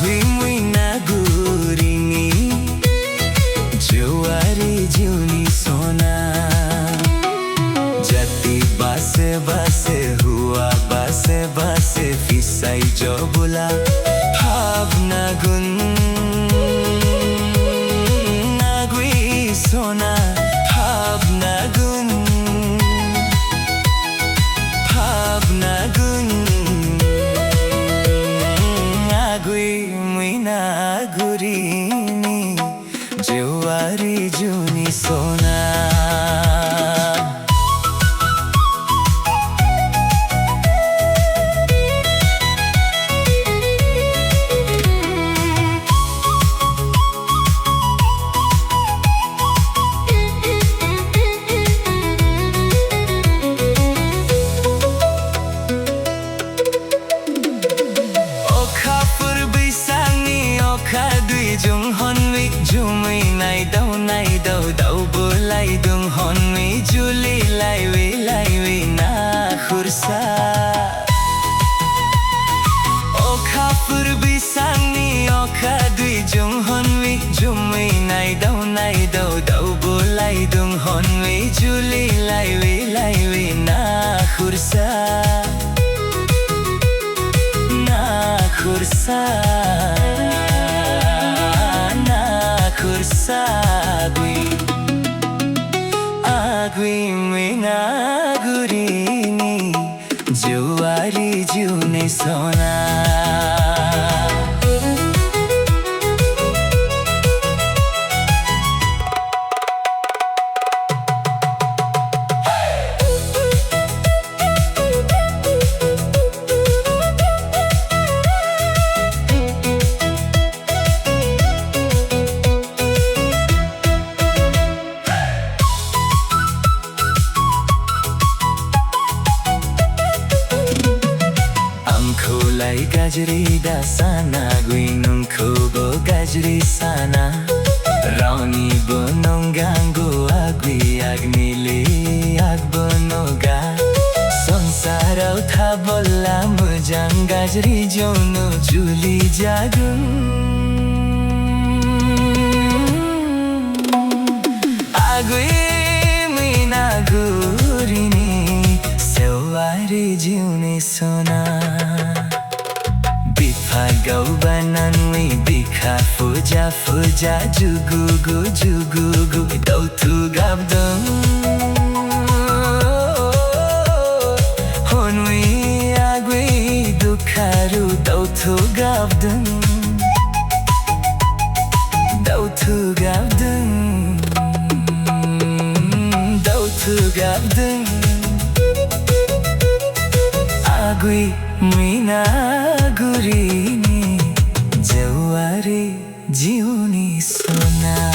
Agui muina gurini Jewari jiuni sona Jati base base hua base base Fisai jo bula Bhavna gun Agui sona Bhavna gun Bhavna gun Agui muina gurini Jewari juni sona Jung honwi jumi nai dau dau bulai dung honwi juli lai wi na khursa Okha purbi sangni okha dui jung honwi jumi nai dau dau bulai dung honwi juli lai wi na khursa Agui muina gurini Jewari juni sona Lai gajri da sana gui nung kobo gajri sana Rauni bonong ganggu agui agnili agbonoga Sonsarau thabolla mujang gajri jono juli jagun Agui mina gurini Sewari juni sona Bipanggau Bananwi bika fuja jugugu dau tu gabdung Honwi agui dukharu dau tu gabdung Agui muina gurini Jewari jiuni sona